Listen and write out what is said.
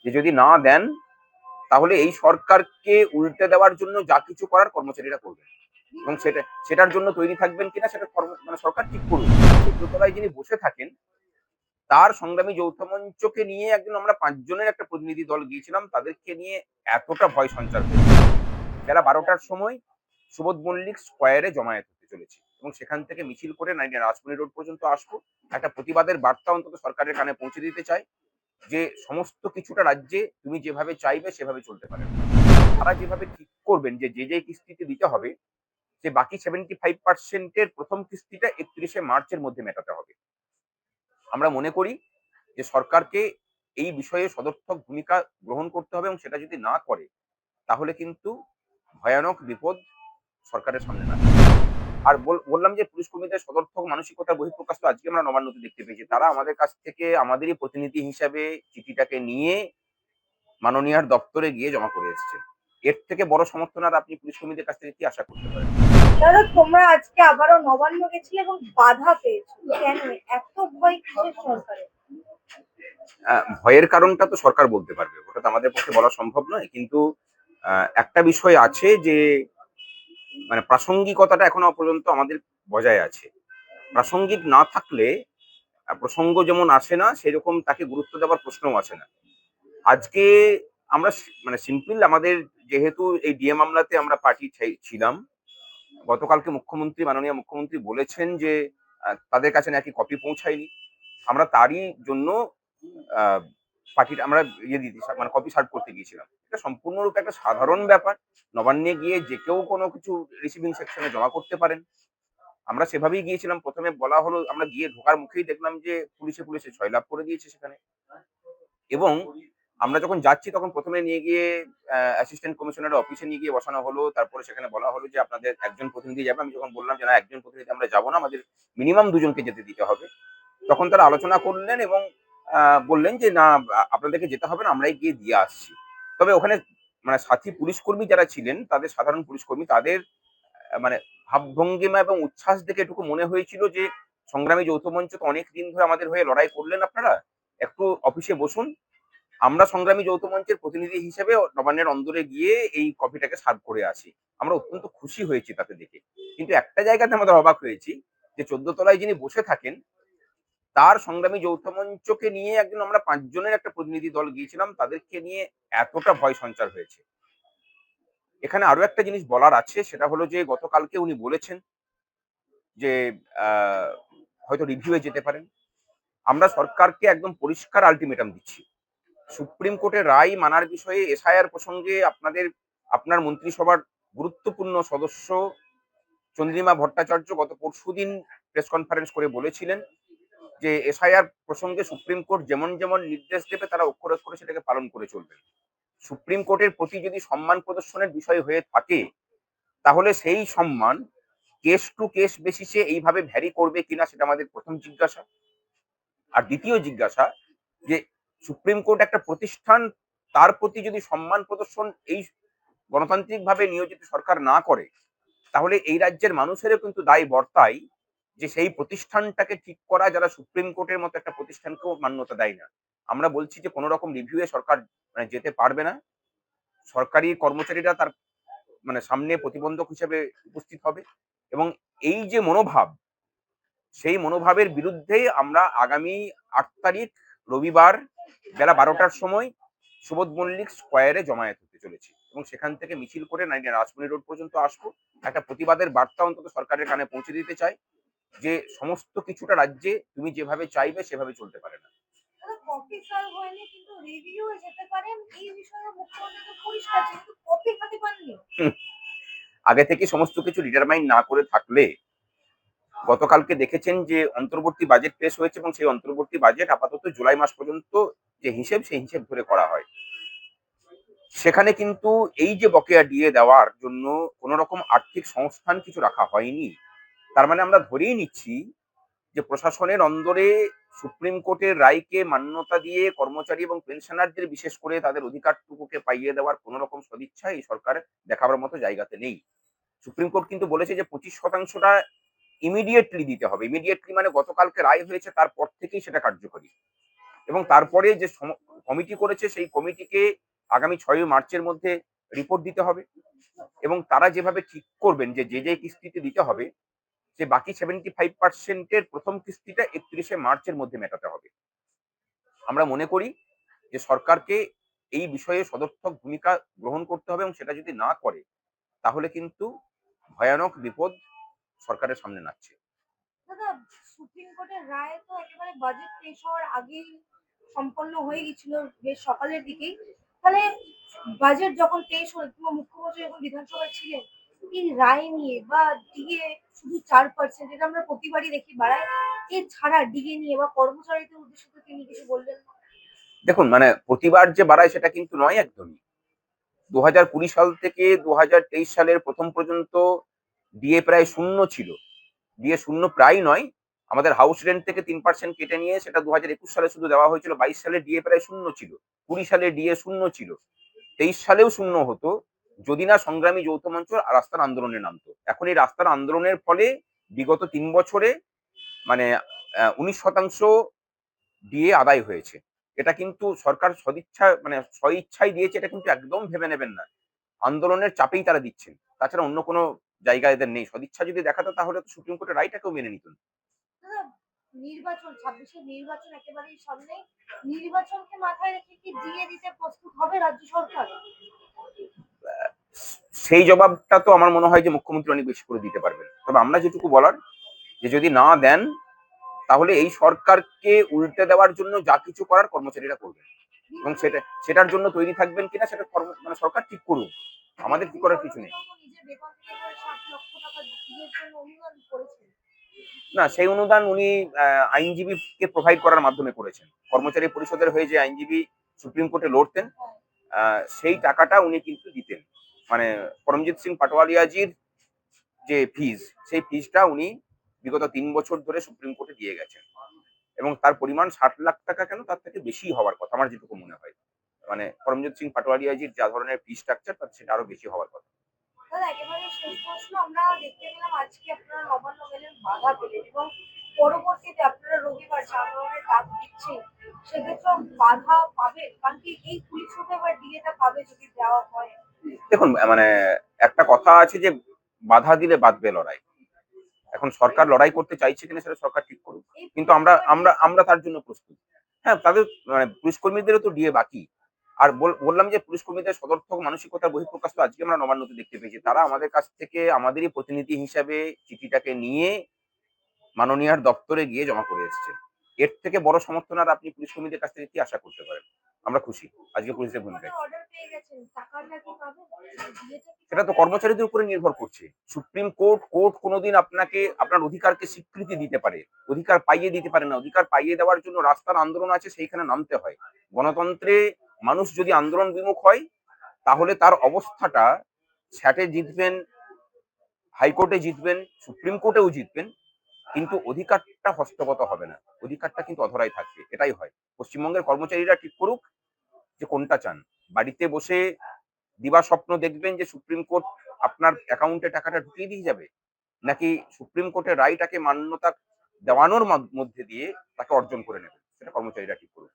যে যদি না দেন তাহলে এই সরকারকে উল্টে দেওয়ার জন্য যা কিছু করার কর্মচারীরা করবেন এবং সেটার জন্য তৈরি থাকবেন কিনা সেটা সরকার ঠিক করুন। ১৪ তলায় যিনি বসে থাকেন তার সংগ্রামী যৌথ মঞ্চকে নিয়ে একজন আমরা ৫ জনের একটা প্রতিনিধি দল গিয়েছিলাম। তাদেরকে নিয়ে এতটা ভয় সঞ্চার হয়েছে। বেলা ১২টার সময় সুবোধ মল্লিক স্কয়ারে জমায়েত হতে চলেছে এবং সেখান থেকে মিছিল করে রাজমনি রোড পর্যন্ত আসবো। একটা প্রতিবাদের বার্তা অন্তত সরকারের কানে পৌঁছে দিতে চাই যে সমস্ত কিছুটা রাজ্যে তুমি যেভাবে চাইবে সেভাবে চলতে পারে না। তারা যেভাবে ঠিক করবেন যে যে কিস্তিতে দিতে হবে যে বাকি 75% এর প্রথম কিস্তিটা ৩১শে মার্চের মধ্যে মেটাতে হবে। আমরা মনে করি যে সরকারকে এই বিষয়ে সদর্থক ভূমিকা গ্রহণ করতে হবে এবং সেটা যদি না করে তাহলে কিন্তু ভয়ানক বিপদ সরকারের সামনে দাঁড়াবে। আর বললাম যে পুলিশ কর্মীদের সদর্থক মানসিকতার বহিঃপ্রকাশ তো আজকে আমরা নবান্নতে দেখতে পেয়েছি। তারা আমাদের কাছ থেকে আমাদেরই প্রতিনিধি হিসাবে চিঠিটাকে নিয়ে মাননীয়ার দপ্তরে গিয়ে জমা করে এসেছে। এর থেকে বড় সমর্থন আর আপনি পুলিশ কর্মীদের কাছ থেকে কি আশা করতে পারেন? দাদা, তোমরা আজকে আবারও নবান্ন গেছিলে এবং বাধা পেয়েছো কেন? এত ভয় কিসের সরকারের? ভয়ের কারণটা তো সরকার বলতে পারবে। ওটা তো আমাদের পক্ষে বলা সম্ভব নয়। কিন্তু একটা বিষয় আছে যে প্রাসঙ্গিকতাটা এখনো পর্যন্ত আমাদের বজায় আছে। প্রাসঙ্গিক না থাকলে প্রসঙ্গ যেমন আসে না, সেরকম তাকে গুরুত্ব দেওয়ার প্রশ্নও আসে না। আজকে আমরা সিম্পল আমাদের যেহেতু এই ডিএ মামলাতে আমরা পার্টি ছিলাম, গতকালকে মাননীয় মুখ্যমন্ত্রী বলেছেন যে তাদের কাছে নাকি কপি পৌঁছায়নি। আমরা তারই জন্য আহ, পার্টিটা আমরা দিতে কপি সার্ভ করতে গিয়েছিলাম। এটা সম্পূর্ণরূপে একটা সাধারণ ব্যাপার। নবান্নে গিয়ে যে কেউ কোনো কিছু রিসিভিং সেকশনে জমা করতে পারেন। আমরা সেভাবেই গিয়েছিলাম। প্রথমে বলা হলো, আমরা গিয়ে ঢোকার মুখেই দেখলাম যে পুলিশে জয়লাভ করে দিয়েছে সেখানে। এবং আমরা যখন যাচ্ছি তখন প্রথমে নিয়ে গিয়ে অ্যাসিস্ট্যান্ট কমিশনারের অফিসে নিয়ে গিয়ে বসানো হলো। তারপরে সেখানে বলা হলো যে আপনাদের একজন প্রতিনিধি যাবে। আমি যখন বললাম যে না, একজন প্রতিনিধি আমরা যাবো না, আমাদের মিনিমাম দুজনকে যেতে দিতে হবে। তখন তারা আলোচনা করলেন এবং বললেন যে না, আপনাদেরকে যেতে হবে না, আমরাই গিয়ে দিয়ে আসছি। তবে ওখানে সাথী পুলিশ কর্মী যারা ছিলেন, তাদের সাধারণ পুলিশ কর্মী, তাদের মানে ভাবভঙ্গিমা এবং উচ্ছ্বাস দেখে এটুকু মনে হয়েছিল যে সংগ্রামী যৌথ মঞ্চ তো অনেক দিন ধরে আমাদের হয়ে লড়াই করলেন, আপনারা একটু অফিসে বসুন, আমরা সংগ্রামী যৌথ মঞ্চের প্রতিনিধি হিসেবে নবান্নের অন্দরে গিয়ে এই কপিটাকে সার্ভ করে আসি। আমরা অত্যন্ত খুশি হয়েছি তাতে দেখে। কিন্তু একটা জায়গাতে আমাদের অবাক হয়েছি যে ১৪ তলায় যিনি বসে থাকেন তার সংগ্রামী যৌথ মঞ্চকে নিয়ে একজন আমরা ৫ জনের একটা প্রতিনিধি দল গিয়েছিলাম। তাদেরকে নিয়ে এতটা ভয় সঞ্চার হয়েছে। এখানে আরো একটা জিনিস বলার আছে, সেটা হলো যে গতকালকে উনি বলেছেন যে হয়তো রিভিউয়ে যেতে পারেন। আমরা সরকারকে একদম পরিষ্কার আলটিমেটাম দিচ্ছি। সুপ্রিম কোর্টের রায় মানার বিষয়ে এসআইআর প্রসঙ্গে আপনার মন্ত্রিসভার গুরুত্বপূর্ণ সদস্য চন্দ্রিমা ভট্টাচার্য গত পরশুদিন প্রেস কনফারেন্স করে বলেছিলেন যে এসআইআর প্রসঙ্গে সুপ্রিম কোর্ট যেমন যেমন নির্দেশ দেবে তারা অক্ষরে অক্ষরে সেটাকে পালন করে চলবে। সুপ্রিম কোর্টের প্রতি যদি সম্মান প্রদর্শনের বিষয় হয়ে থাকে তাহলে সেই সম্মান কেস টু কেস বেসিসে এইভাবে ভ্যারি করবে কিনা সেটা আমাদের প্রথম জিজ্ঞাসা। আর দ্বিতীয় জিজ্ঞাসা যে সুপ্রিম কোর্ট একটা প্রতিষ্ঠান, তার প্রতি যদি সম্মান প্রদর্শন এই গণতান্ত্রিকভাবে নিয়োজিত সরকার না করে তাহলে এই রাজ্যের মানুষেরও কিন্তু দায় বর্তায় যে সেই প্রতিষ্ঠানটাকে ঠিক করা, যারা সুপ্রিম কোর্টের মতো একটা প্রতিষ্ঠানকেও মান্যতা দেয় না। আমরা বলছি যে কোনো রকম রিভিউয়ে সরকার যেতে পারবে না। সরকারি কর্মচারীরা তার সামনে প্রতিবন্ধক হিসেবে উপস্থিত হবে এবং এই যে মনোভাব, সেই মনোভাবের বিরুদ্ধেই আমরা আগামী ৮ তারিখ রবিবার বেলা ১২টার সময় সুবোধ মল্লিক স্কয়ারে জমায়েত হতে চলেছি এবং সেখান থেকে মিছিল করে রাজমনি রোড পর্যন্ত আসবো। একটা প্রতিবাদের বার্তা অন্তত সরকারের কানে পৌঁছে দিতে চাই যে সমস্ত কিছুটা রাজ্যে তুমি যেভাবে চাইবে সেভাবে চলতে পারে না। দাদা, কপি সলভ হয়নি কিন্তু রিভিউ এ যেতে পারেন, এই বিষয়ে মুখ্যমন্ত্রী তো পরিষ্কার ছিল, কিন্তু কপি হাতে পাননি। আগে থেকে সমস্ত কিছু ডিটারমাইন না করে থাকলে, গতকালকে দেখেছেন যে অন্তর্বর্তী বাজেট পেশ হয়েছে এবং সেই অন্তর্বর্তী বাজেট আপাতত জুলাই মাস পর্যন্ত যে হিসেব, সেই হিসেব ধরে করা হয়। সেখানে কিন্তু এই যে বকেয়া দিয়ে দেওয়ার জন্য কোনো রকম আর্থিক সংস্থান কিছু রাখা হয়নি। তার মানে আমরা ধরেই নিচ্ছি যে প্রশাসনের অন্দরে সুপ্রিম কোর্টের রায়কে মান্যতা দিয়ে কর্মচারী এবং পেনশনারদের বিশেষ করে তাদের অধিকারটুকুকে পাইয়ে দেওয়ার কোনো রকম সদিচ্ছা এই সরকার দেখাবার মতো জায়গাতে নেই। সুপ্রিম কোর্ট কিন্তু বলেছে যে 25%টা ইমিডিয়েটলি দিতে হবে। ইমিডিয়েটলি মানে গতকালকে রায় হয়েছে তারপর থেকেই সেটা কার্যকরী। এবং তারপরে যে কমিটি করেছে সেই কমিটিকে আগামী 6 মার্চের মধ্যে রিপোর্ট দিতে হবে এবং তারা যেভাবে ঠিক করবেন যে যে কিস্তিতে দিতে হবে সে বাকি 75% প্রথম কিস্তিটা 31শে মার্চের মধ্যে মেটাতে হবে। আমরা মনে করি যে সরকারকে এই বিষয়ে সদর্থক ভূমিকা গ্রহণ করতে হবে এবং সেটা যদি না করে তাহলে কিন্তু ভয়ানক বিপদ সরকারের সামনে নাচ্ছে। দাদা, সুপ্রিম কোর্টের রায় তো একেবারে বাজেট পেশ হওয়ার আগেই সম্পন্ন হয়ে গেছিল, বেশ সকালের দিকেই। তাহলে বাজেট যখন পেশ হলো কিংবা মুখ্যমন্ত্রী যখন বিধানসভায় ছিলেন, এই রায় নিয়ে বা ডিএ শুধু 4%, এটা আমরা প্রতিবারই দেখি বাড়ায়, এছাড়া ডিএ নিয়ে বা কর্মচারীদের উদ্দেশ্যে তো তিনি কিছু বললেন না। দেখুন মানে প্রতিবার যে বাড়ায় সেটা কিন্তু নয় একদমই। 2020 সাল থেকে 2023 সালের প্রথম পর্যন্ত ডিএ প্রায় শূন্য ছিল। ডিএ শূন্য প্রায় নয়, আমাদের হাউস রেন্ট থেকে 3% কেটে নিয়ে সেটা 2021 সালে শুধু দেওয়া হয়েছিল। 22 সালে ডিএ প্রায় শূন্য ছিল, 20 সালে ডিএ শূন্য ছিল, 23 সালেও শূন্য হতো যদি না সংগ্রামী যৌথ মঞ্চ রাস্তার আন্দোলনে নামতো। এখন এই রাস্তার আন্দোলনের ফলে বিগত 3 বছরে মানে 19% ডিএ আদায় হয়েছে। এটা কিন্তু সরকার সদিচ্ছা মানে স্বইচ্ছায় দিয়েছে, এটা কিন্তু একদম ভেবে নেবেন না। আন্দোলনের চাপেই তারা দিচ্ছেন, তাছাড়া অন্য কোনো জায়গা এদের নেই। সদিচ্ছা যদি দেখাতো তাহলে তো সুপ্রিম কোর্টের রায়টাকেও মেনে নিতেন। দাদা, নির্বাচন 26-এর নির্বাচন একেবারেই সামনে। নির্বাচনকে মাথায় রেখে কি ডিএ দিতে প্রস্তুত হবে রাজ্য সরকার? সেই জবাবটা তো আমার মনে হয় যে মুখ্যমন্ত্রী অনেক বেশি করে দিতে পারবেন। তবে আমরা যেটুকু বলার যে যদি না দেন তাহলে এই সরকারকে উল্টে দেওয়ার জন্য যা কিছু করার কর্মচারীরা করবেন এবং সেটার জন্য তৈরি থাকবেন কিনা সেটা মানে সরকার ঠিক করুন। আমাদের কি করার কিছু নেই। নিজের বেতন থেকে করে 60 লক্ষ টাকা ডিএর জন্য অনুদান করেছেন। না, সেই অনুদান উনি আইনজীবীকে প্রোভাইড করার মাধ্যমে করেছেন। কর্মচারী পরিষদের হয়ে যে আইনজীবী সুপ্রিম কোর্টে লড়তেন সেই টাকাটা উনি কিন্তু দিতেন। মানে পরমজিৎ সিং পাটোয়ারিয়াজির যে ফিজ সেই ফিজটা উনি বিগত 3 বছর ধরে সুপ্রিম কোর্টে দিয়ে গেছেন এবং তার পরিমাণ 60 লাখ টাকা কেন তার থেকে বেশি হওয়ার কথা আমার যেটুকু মনে হয়। মানে পরমজিৎ সিং পাটোয়ারিয়াজির যা ধরনের ফি স্ট্রাকচার তার সেটা আরো বেশি হওয়ার কথা। দাদা, একেবারে শেষ প্রশ্ন। আমরা দেখতে পেলাম আজকে আপনারা নবান্ন গেলেন, বাধা পেলেন এবং পরবর্তীতে আপনারা রবিবার যে আন্দোলনের ডাক দিচ্ছেন সেক্ষেত্রেও বাধা পাবেন, কারণ কি এই পুলিশ এবার ডিএটা পাবে যদি দেওয়া হয়? দেখুন মানে একটা কথা আছে যে বাধা দিলে বাঁধবে লড়াই। এখন সরকার লড়াই করতে চাইছে কিনা সেটা সরকার ঠিক করুক। এই কিন্তু পুলিশ আমরা সুপার আমরা ডিএ আমরা তার জন্য প্রস্তুত। হ্যাঁ, তাদের মানে পুলিশ কর্মীদেরও তো ডিএ বাকি। আর বললাম যে পুলিশ কর্মীদের সদর্থক মানসিকতার বহিঃপ্রকাশ তো আজকে আমরা নবান্নতে দেখতে পেয়েছি। তারা আমাদের কাছ থেকে আমাদেরই প্রতিনিধি হিসাবে চিঠিটাকে নিয়ে মাননীয়ার দপ্তরে গিয়ে জমা করে এসেছেন। এর থেকে বড় সমর্থন আর আপনি পুলিশ কর্মীদের কাছ থেকে কি আশা করতে পারেন? আমরা খুশি আজকে পুলিশের ভূমিকায়। অর্ডার পেয়ে গেছেন, টাকাটা কি পাবেন? ডিএটা কি সেটা তো পাবেন? কর্মচারীদের উপরে নির্ভর করছে। সুপ্রিম কোর্ট কোনোদিন আপনাকে আপনার অধিকারকে স্বীকৃতি দিতে পারে, অধিকার পাইয়ে দিতে পারে না। অধিকার পাইয়ে দেওয়ার জন্য রাস্তার আন্দোলন আছে, সেইখানে নামতে হয়। গণতন্ত্রে মানুষ যদি আন্দোলন বিমুখ হয় তাহলে তার অবস্থাটা স্যাটে জিতবেন, হাইকোর্টে জিতবেন, সুপ্রিম কোর্টেও জিতবেন, কিন্তু অধিকারটা হস্তগত হবে না। অধিকারটা কিন্তু অধরাই থাকবে। এটাই হয়। পশ্চিমবঙ্গের কর্মচারীরা ঠিক করুক যে কোনটা চান। বাড়িতে বসে দিবা স্বপ্ন দেখবেন যে সুপ্রিম কোর্ট আপনার অ্যাকাউন্টে টাকাটা ঢুকিয়ে দিয়ে যাবে, নাকি সুপ্রিম কোর্টের রায়টাকে মান্যতা দেওয়ানোর মধ্যে দিয়ে তাকে অর্জন করে নেবেন, সেটা কর্মচারীরা ঠিক করুন।